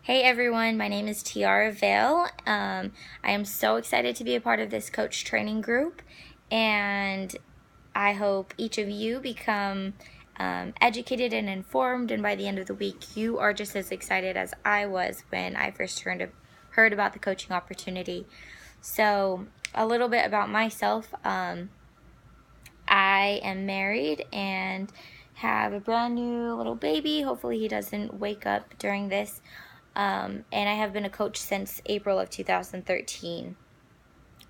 Hey everyone, my name is Tiara Vale. I am so excited to be a part of this coach training group, and I hope each of you become educated and informed, and by the end of the week you are just as excited as I was when I first heard about the coaching opportunity. So a little bit about myself. I am married and have a brand new little baby. Hopefully he doesn't wake up during this. And I have been a coach since April of 2013.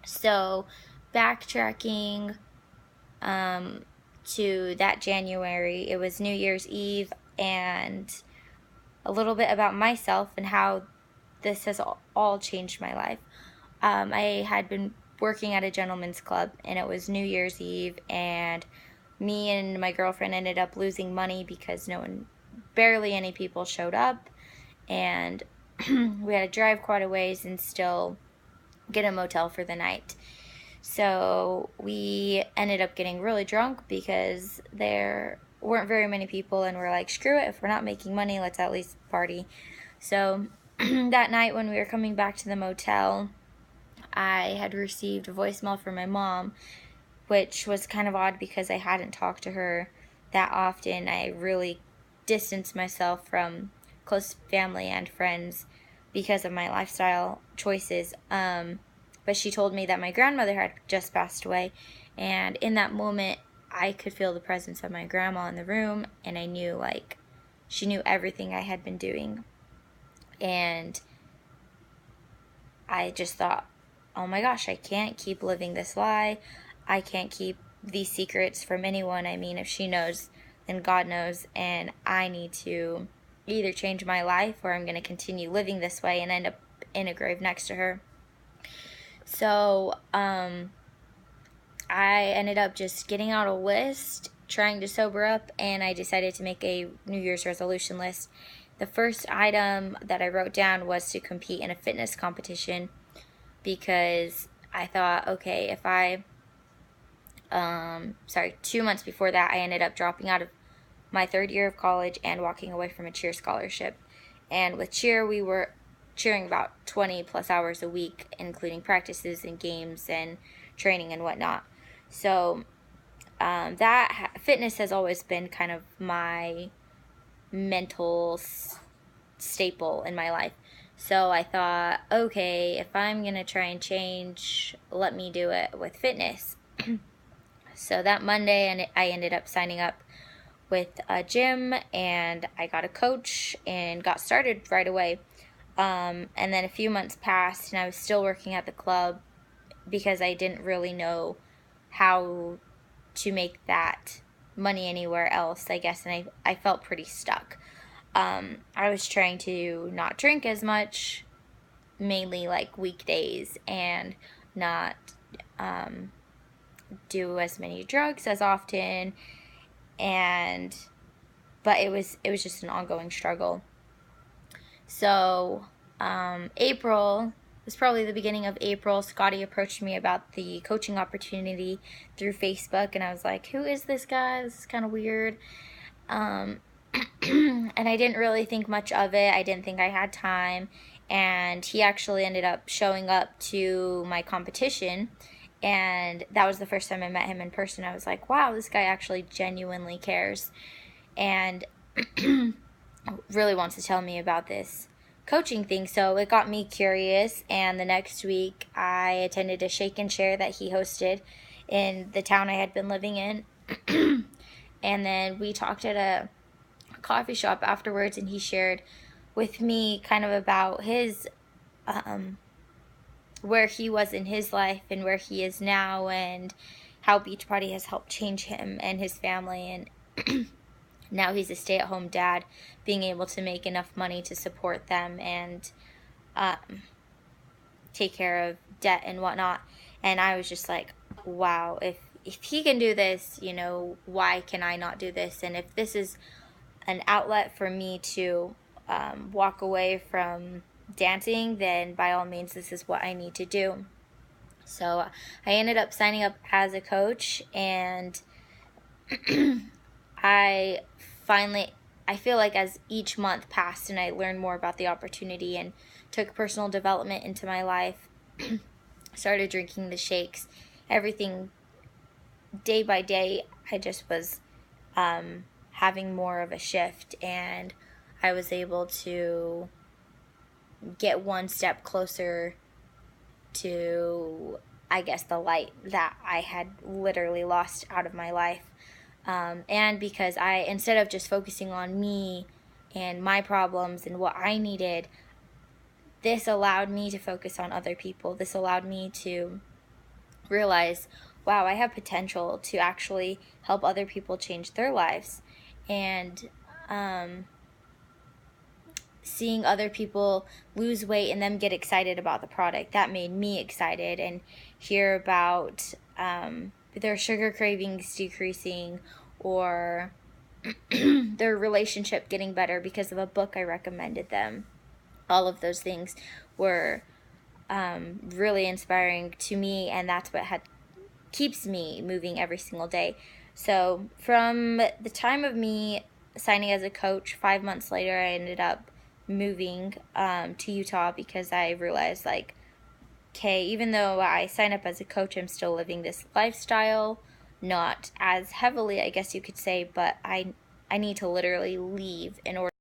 So, backtracking to that January, it was New Year's Eve, and a little bit about myself and how this has all changed my life. I had been working at a gentleman's club, and it was New Year's Eve, and me and my girlfriend ended up losing money because barely any people showed up, and we had to drive quite a ways and still get a motel for the night. So we ended up getting really drunk because there weren't very many people, and we're like, screw it, if we're not making money, let's at least party. So that night when we were coming back to the motel, I had received a voicemail from my mom, which was kind of odd because I hadn't talked to her that often. I really distanced myself from close family and friends because of my lifestyle choices. But she told me that my grandmother had just passed away, and in that moment I could feel the presence of my grandma in the room, and I knew she knew everything I had been doing. And I just thought, oh my gosh, I can't keep living this lie. I can't keep these secrets from anyone. I mean, if she knows, then God knows, and I need to either change my life or I'm going to continue living this way and end up in a grave next to her. So I ended up just getting out a list, trying to sober up, and I decided to make a New Year's resolution list. The first item that I wrote down was to compete in a fitness competition, because I thought, okay, if 2 months before that, I ended up dropping out of my third year of college and walking away from a cheer scholarship. And with cheer, we were cheering about 20 plus hours a week, including practices and games and training and whatnot. So fitness has always been kind of my mental staple in my life. So I thought, okay, if I'm going to try and change, let me do it with fitness. So that Monday, I ended up signing up with a gym, and I got a coach and got started right away. And then a few months passed, and I was still working at the club because I didn't really know how to make that money anywhere else, I guess, and I felt pretty stuck. I was trying to not drink as much, mainly like weekdays, and not do as many drugs as often, but it was just an ongoing struggle. So April was probably the beginning of April. Scotty approached me about the coaching opportunity through Facebook, and I was like, who is this guy? This is kind of weird. And I didn't really think much of it. I didn't think I had time. And he actually ended up showing up to my competition, and that was the first time I met him in person. I was like, wow, this guy actually genuinely cares and really wants to tell me about this coaching thing. So it got me curious, and the next week I attended a shake and share that he hosted in the town I had been living in. And then we talked at a coffee shop afterwards, and he shared with me kind of about his where he was in his life and where he is now, and how Beachbody has helped change him and his family. And now he's a stay-at-home dad, being able to make enough money to support them and take care of debt and whatnot. And I was just like, wow, if he can do this, why can I not do this? And if this is an outlet for me to walk away from dancing, then by all means, this is what I need to do. So I ended up signing up as a coach, and I finally I feel like as each month passed and I learned more about the opportunity and took personal development into my life, started drinking the shakes, everything day by day, I just was having more of a shift, and I was able to get one step closer to, I guess, the light that I had literally lost out of my life. And because instead of just focusing on me and my problems and what I needed, this allowed me to focus on other people. This allowed me to realize, wow, I have potential to actually help other people change their lives. And seeing other people lose weight and them get excited about the product, that made me excited. And hear about their sugar cravings decreasing, or their relationship getting better because of a book I recommended them. All of those things were really inspiring to me, and that's what keeps me moving every single day. So from the time of me signing as a coach, 5 months later, I ended up moving to Utah, because I realized, like, okay, even though I sign up as a coach, I'm still living this lifestyle, not as heavily, I guess you could say, but I need to literally leave in order